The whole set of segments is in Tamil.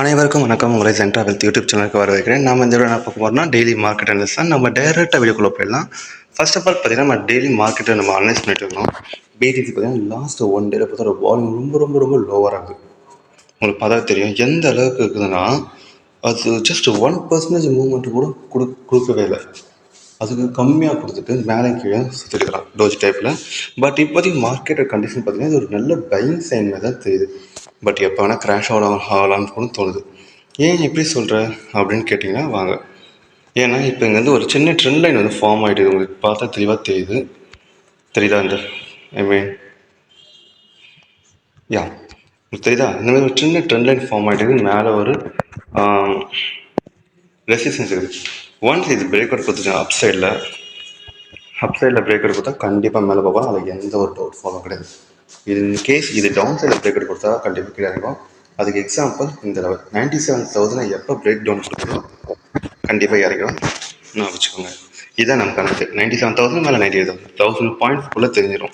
அனைவருக்கும் வணக்கம். உங்களை சென்ட்ரா வெல்த் யூடியூப் சேனலுக்கு வரவேற்கிறேன். நம்ம இந்த வீடியோ என்ன பார்க்க போகிறோம்னா டெய்லி மார்க்கெட் அனலைஸ் தான். நம்ம டைரெக்டாக வீடியோக்குள்ளே போயிடலாம். ஃபர்ஸ்ட் ஆஃப் ஆல் பார்த்தீங்கன்னா நம்ம டெய்லி மார்க்கெட்டை நம்ம அனலைஸ் பண்ணிட்டு இருக்கோம். பிடிசி பார்த்தீங்கன்னா லாஸ்ட் ஒன் டேல பார்த்தா ஒரு வால்யூம் ரொம்ப ரொம்ப ரொம்ப லோவராக இருக்குது. உங்களுக்கு பார்த்தா தெரியும் எந்த அளவுக்கு இருக்குதுன்னா அது ஜஸ்ட் 1% மூவ்மெண்ட் கூட கொடுக்கவே இல்லை. அதுக்கு கம்மியாக கொடுத்துட்டு மேலே கீழே சுற்றிருக்கலாம் டோஜ் டைப்பில். பட் இப்போதைக்கு மார்க்கெட்டோட கண்டிஷன் பார்த்தீங்கன்னா இது ஒரு நல்ல பையிங் சைன் தான் தெரியுது. பட் எப்போ வேணால் கிராஷ் ஆகலாம்னு கூட தோணுது. ஏன் எப்படி சொல்கிற அப்படின்னு கேட்டிங்கன்னா வாங்க. ஏன்னா இப்போ இங்கே வந்து ஒரு சின்ன ட்ரெண்ட் லைன் வந்து ஃபார்ம் ஆகிடுது. உங்களுக்கு பார்த்தா தெளிவாக தெரியுதா இந்த யா தெரியுதா இந்த மாதிரி ஒரு சின்ன ட்ரெண்ட் லைன் ஃபார்ம் ஆகிடுது. மேலே ஒரு ரெசிஸ்டன்ஸ் இருக்குது. ஒன்ஸ் இது பிரேக் அவுட் கொடுத்துச்சு அப் சைடில் பிரேக் அவுட் கொடுத்தா கண்டிப்பாக மேலே போகலாம். அதுக்கு எந்த ஒரு டவுட் ஃபாலோ கிடையாது. இது கேஸ் இது டவுன் சைடில் பிரேக் அவுட் கொடுத்தா கண்டிப்பாக கீழே இருக்கும். அதுக்கு எக்ஸாம்பிள் இந்த லெவல் 97,000 எப்போ பிரேக் டவுன் கொடுத்தோ கண்டிப்பாக இறக்கும். நான் வச்சுக்கோங்க. இதான் நம்ம கணக்கு. 97,000 மேலே 98,000 பாயிண்ட்ஸ்குள்ளே தெரிஞ்சிடும்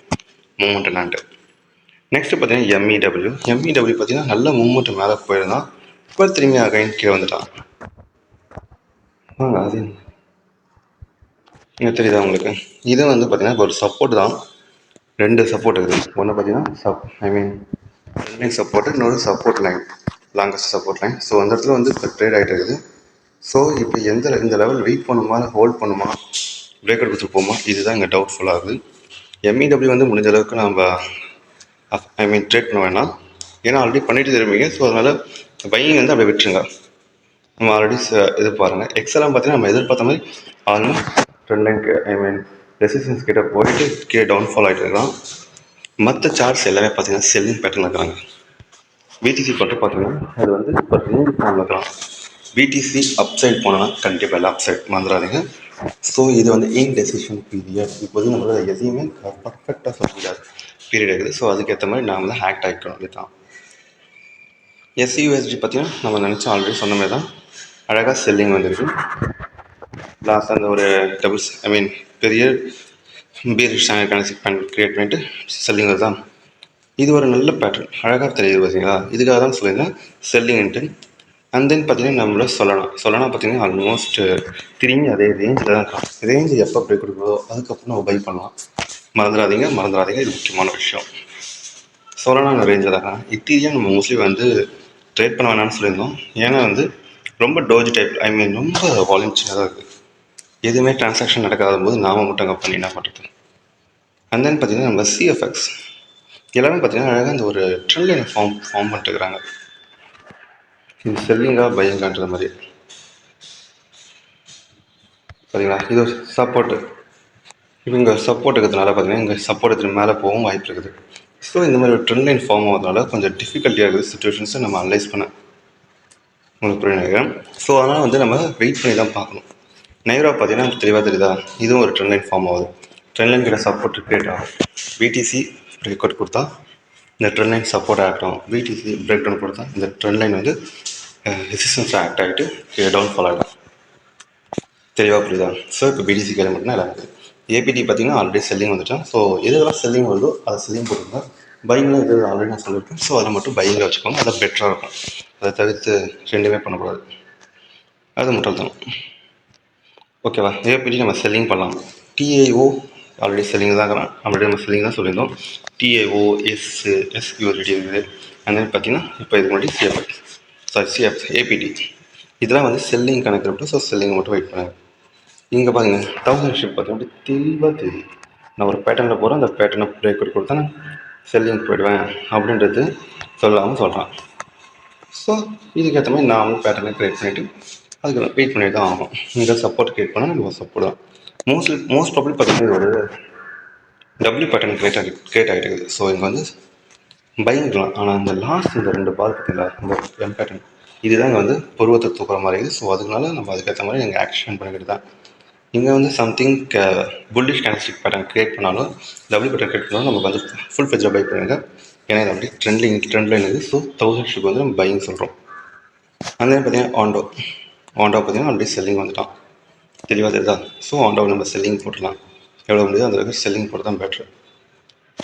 மூமெண்ட் என்னான்ட்டு. நெக்ஸ்ட்டு பார்த்தீங்கன்னா எம்இடபிள்யூ பார்த்தீங்கன்னா நல்ல மூமெண்ட் மேலே போயிருந்தான். இப்போ திரும்பி அகைன் கீழே வந்துட்டான். அது இங்கே தெரியுதா உங்களுக்கு? இது வந்து பார்த்தீங்கன்னா ஒரு சப்போர்ட் தான். ரெண்டு சப்போர்ட் இருக்குது. ஒன்று பார்த்தீங்கன்னா லைன் சப்போர்ட்டு, இன்னொரு support line, longest support line. So அந்த இடத்துல வந்து இப்போ ட்ரேட் ஆகிட்டு இருக்குது. ஸோ இப்போ இந்த லெவல் வெயிட் பண்ணுமா, ஹோல்ட் பண்ணுமா, பிரேக் அவுட் கொடுத்துட்டு இதுதான் இங்கே டவுட்ஃபுல்லாக இருக்குது. எம்இடபிள்யூ வந்து முடிஞ்ச அளவுக்கு நம்ம ட்ரேட் பண்ண வேணாம். ஏன்னா ஆல்ரெடி பண்ணிட்டு திரும்பிங்க. ஸோ அதனால் பையிங் வந்து அப்படியே விட்டுருங்க. நம்ம ஆல்ரெடி இது பாருங்கள். எக்ஸெல்லாம் பார்த்தீங்கன்னா நம்ம எதிர்பார்த்த மாதிரி ஆல்மோஸ்ட் ட்ரெண்ட் லைன் ரெசிஸ்டன்ஸ் கிட்ட போயிட்டு கீழே டவுன்ஃபால் ஆகிட்டு இருக்கலாம். மற்ற சார்ட்ஸ் எல்லாமே பார்த்தீங்கன்னா செல்லிங் பேட்டர்ன் இருக்கிறாங்க. பிடிசி மட்டும் பார்த்தீங்கன்னா அது வந்து இப்போ ரேஞ்ச் ஃபார்மில் இருக்கலாம். பிடிசி அப் சைட் போனோன்னா கண்டிப்பாக எல்லாம் அப் சைட் மறந்துடாதீங்க. ஸோ இது வந்து இன்டெசிஷன் பீரியட். இப்போது நம்மளால் எதையுமே பர்ஃபெக்டாக சொல்ல முடியாது பீரியட் இருக்குது. ஸோ அதுக்கேற்ற மாதிரி நாம் வந்து ஆக்ட் ஆகிக்கணும். இதுதான் எஸ்யூஎஸ்டி பார்த்தீங்கன்னா நம்ம நினச்சா ஆல்ரெடி சொன்ன மாதிரி தான் அழகாக செல்லிங் வந்துருக்கு. லாஸ்ட் அந்த ஒரு டபுள்ஸ் பெரிய பீரிஷ் கிரியேட் பண்ணிட்டு செல்லிங் தான். இது ஒரு நல்ல பேட்டர்ன் அழகாக தெரியுது பார்த்தீங்களா? இதுக்காக தான் சொல்லியிருந்தேன் செல்லிங்ன்ட்டு. அண்ட் தென் பார்த்தீங்கன்னா நம்மள சொல்லலாம் பார்த்தீங்கன்னா ஆல்மோஸ்ட் திரும்பி அதே ரேஞ்சில் தான் இருக்கலாம். ரேஞ்சு எப்போ பிரேக் கொடுக்குறதோ அதுக்கப்புறம் நம்ம பை பண்ணலாம். மறந்துடாதீங்க. இது முக்கியமான விஷயம். சொல்லலாம் ரேஞ்சில் தான். இத்தீரியாக நம்ம மோஸ்ட்லி வந்து ட்ரேட் பண்ண வேணாம்னு சொல்லியிருந்தோம். ஏன்னா வந்து ரொம்ப டோஜ் டைப் ரொம்ப வால்யூம் சின்னதாக இருக்குது. எதுவுமே டிரான்சாக்ஷன் நடக்காத போது நாம் மட்டும் அங்கே பண்ணி என்ன பண்ணுறது. அண்ட் தென் பார்த்தீங்கன்னா நம்ம சிஎஃப்எக்ஸ் எல்லாமே பார்த்தீங்கன்னா அழகாக அந்த ஒரு ட்ரெண்ட் லைன் ஃபார்ம் பண்ணிட்டுருக்குறாங்க. இது செல்லிங்காக பையிங்கான்ற மாதிரி பார்த்தீங்களா? இது ஒரு சப்போர்ட்டு. இப்போ இங்கே சப்போர்ட் இருக்கிறதுனால பார்த்தீங்கன்னா இங்கே சப்போர்ட் எடுத்துகிட்டு மேலே போகவும் வாய்ப்பு இருக்குது. ஸோ இந்த மாதிரி ஒரு ட்ரெண்ட் லைன் ஃபார்ம் ஆகிறதுனால கொஞ்சம் டிஃபிகல்ட்டியாக இருக்குது சுச்சுவேஷன்ஸை நம்ம அனலைஸ் பண்ண உங்களுக்கு புரியுங்க. ஸோ அதனால் வந்து நம்ம வெயிட் பண்ணி தான் பார்க்கணும். நைரா பார்த்தீங்கன்னா தெளிவாக தெரியுதா? இதுவும் ஒரு ட்ரெண்ட் லைன் ஃபார்ம் ஆகுது. ட்ரெண்ட் லைன் கிட்ட சப்போர்ட் கிரியேட் ஆகும். பிடிசி பிரேக் அவுட் கொடுத்தா இந்த ட்ரெண்ட் லைன் சப்போர்ட் ஆகட்டும். பிடிசி பிரேக் டவுன் கொடுத்தா இந்த ட்ரெண்ட் லைன் வந்து ரெசிஸ்டன்ஸ் ஆக்ட் ஆகிட்டு டவுன்ஃபால் ஆகிடும். தெளிவாக புரியுதா? ஸோ இப்போ பிடிசி கேள்வி மட்டும்தான் எல்லாம் இருக்குது. ஏபிடி பார்த்தீங்கன்னா ஆல்ரெடி செல்லிங் வந்துட்டேன். ஸோ எதுலாம் செல்லிங் வருதோ அதை செல்லிங் போட்டுருங்க. பையிங்லாம் எது ஆல்ரெடி நான் சொல்லியிருக்கேன். ஸோ அதை மட்டும் பையிங்கில் வச்சுக்கோங்க. அதை பெட்டராக இருக்கும். அதை தவிர்த்து ரெண்டுமே பண்ணக்கூடாது. அது முட்டாள்தனம். ஓகேவா? ஏபிடி நம்ம செல்லிங் பண்ணலாம். டிஏஓ ஆல்ரெடி செல்லிங் தான் இருக்கிறான். ஆல்ரெடி நம்ம செல்லிங் தான் சொல்லியிருந்தோம். டிஏஓ எஸ்யூஎல்டி இருக்குது. அந்த மாதிரி பார்த்தீங்கன்னா இப்போ இதுக்கு முன்னாடி ஏபிடி இதெல்லாம் வந்து செல்லிங் கணக்கு இருக்கும். ஸோ செல்லிங் மட்டும் வெயிட் பண்ணுங்கள். இங்கே பாருங்கள் 1000 ஷிப் பார்த்தீங்கன்னா தெளிவாக தெரியும். நான் ஒரு பேட்டர்னில் போகிறேன். அந்த பேட்டர்னை பிரேக் அவுட் கொடுத்தா நான் செல்லிங் போயிடுவேன் அப்படின்றது சொல்லாமல் சொல்கிறான். ஸோ இதுக்கேற்ற மாதிரி நாமளும் பேட்டர்னை க்ரியேட் பண்ணிவிட்டு அதுக்கு வெயிட் பண்ணிட்டு தான் ஆகும். இங்கே சப்போர்ட் க்ரியேட் பண்ணால் நம்ம சப்போர்ட் தான். மோஸ்ட் ப்ராப்ளம் பார்த்தீங்கன்னா இது ஒரு டபிள்யூ பேட்டர்ன் க்ரியேட் ஆகிட்டு இருக்குது. ஸோ இங்கே வந்து பயங்கலாம். ஆனால் இந்த லாஸ்ட் இந்த 2 பால் பார்த்தீங்களா, இந்த எம் பேட்டர்ன் இதுதான் இங்கே வந்து பருவத்தை தூக்குற மாதிரி இருக்குது. ஸோ அதனால நம்ம அதுக்கேற்ற மாதிரி எங்கள் ஆக்ஷன் பண்ணிக்கிட்டு தான். இங்கே வந்து something bullish candlestick pattern create பண்ணாலும் டபிள்யூ பேட்டர்ன் க்ரியேட் பண்ணாலும் நமக்கு வந்து ஃபுல் ஃபெஜ்ஜாக பை பண்ணுங்க. ஏன்னா இது அப்படி ட்ரெண்ட் லைன் இருக்குது. ஸோ 1000 ஷிப் வந்து நம்ம பையிங் சொல்கிறோம். அந்த பார்த்தீங்கன்னா ஆண்டோ பார்த்தீங்கன்னா ஆல்ரெடி செல்லிங் வந்துட்டான். தெளிவாக தெரியுதா? ஸோ ஆண்டோவை நம்ம செல்லிங் போட்டுடலாம். எவ்வளோ முடியுதோ அந்த அளவுக்கு செல்லிங் போட்டு தான் பெட்ரு.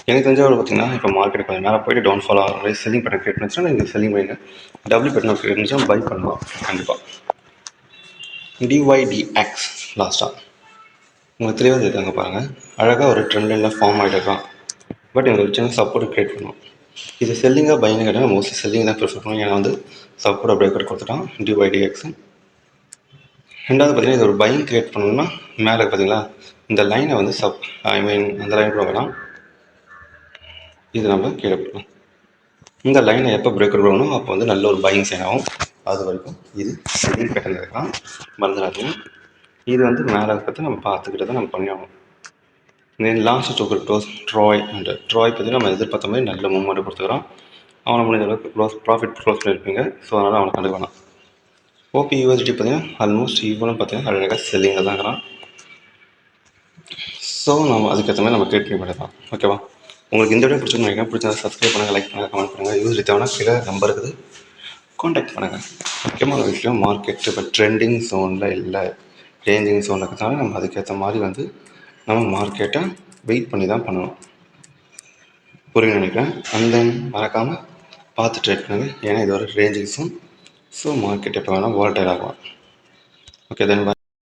எனக்கு தெரிஞ்சவரை பார்த்தீங்கன்னா இப்போ மார்க்கெட் கொஞ்சம் மேலே போயிட்டு டவுன்ஃபால் ஆகிற மாதிரி செல்லிங் பேட்டர்ன் கிரியேட் பண்ணிச்சுன்னா நீங்கள் செல்லிங் பண்ணிங்க. டபுள் பேட்டர்ன் கிரியேட் பண்ணிச்சுன்னா பை பண்ணலாம் கண்டிப்பாக. டிஒய்டிஎக்ஸ் லாஸ்ட்டாக உங்களுக்கு தெளிவாக இருக்காங்க பாருங்கள். அழகாக ஒரு ட்ரெண்ட் லைனில் ஃபார்ம் ஆகிட்டு இருக்கான். பட் எங்களுக்கு சின்ன சப்போர்ட் கிரியேட் பண்ணும். இது செல்லிங்காக பையனு கேட்டால் மோஸ்ட்லி செல்லிங் தான் ப்ரிஃபர் பண்ணுவோம். ஏன்னா வந்து சப்போர்ட் பிரேக்கர் கொடுத்துட்டான் டிஒய்டிஎக்ஸ். ரெண்டாவது பார்த்தீங்கன்னா இது ஒரு பையிங் கிரியேட் பண்ணணும்னா மேலே பார்த்தீங்களா இந்த லைனை வந்து அந்த லைன் கூட வேணாம், இது நம்ம கீழே போடலாம். இந்த லைனை எப்போ பிரேக்கர் பண்ணணும் அப்போ வந்து நல்ல ஒரு பையிங் சைன் ஆகும். அது வரைக்கும் இது செல்லிங் பேட்டர்ன் இருக்கலாம், மறந்துடாதீங்க. இது வந்து மேலே இருக்கிறத நம்ம பார்த்துக்கிட்டு தான் நம்ம பண்ணியாகணும். தென் லாஸ்ட் ட்ராய் பார்த்தீங்கன்னா நம்ம எதிர்பார்த்த மாதிரி நல்ல மூவ்மெண்ட் கொடுத்துக்கிறோம். அவனை முடிஞ்ச அளவுக்கு ப்ராஃபிட் க்ளோஸ் பண்ணியிருப்பீங்க. ஸோ அதனால் அவனை கண்டு வேணாம். ஓபி யூஎஸ்டி பார்த்தீங்கன்னா ஆல்மோஸ்ட் ஈவனும் பார்த்தீங்கன்னா அழகாக செல்லிங்கில் தான் இருக்கிறான். ஸோ நம்ம அதுக்கேற்ற மாதிரி நம்ம ட்ரேட் பண்ணி பண்ணிடலாம். ஓகேவா? உங்களுக்கு இந்த வீடியோ பிடிச்சிருந்து நினைக்கிறேன். பிடிச்சா சப்ஸ்கிரைப் பண்ணுங்கள், லைக் பண்ணுங்கள், கமெண்ட் பண்ணுங்கள். யூஎஸ்டி தேவைன்னா கீழே நம்பர் இருக்குது, காண்டாக்ட் பண்ணுங்கள். முக்கியமான ஒரு விஷயம், மார்க்கெட் இப்போ ட்ரெண்டிங் ஜோனில் இல்லை, ரேஞ்சிங் ஜோனில் இருக்கிறதுனால நம்ம அதுக்கேற்ற மாதிரி வந்து நம்ம மார்க்கெட்டை வெயிட் பண்ணி தான் பண்ணணும். புரியுன்னு நினைக்கிறேன். அண்ட் தென் மறக்காமல் பார்த்து ட்ரேட் பண்ணுங்கள். ஏன்னா இது ஒரு ரேஞ்சிங் ஜோன். ஸோ மார்க்கெட் எப்போ வேணால் வாலடைல் ஆகும். Okay then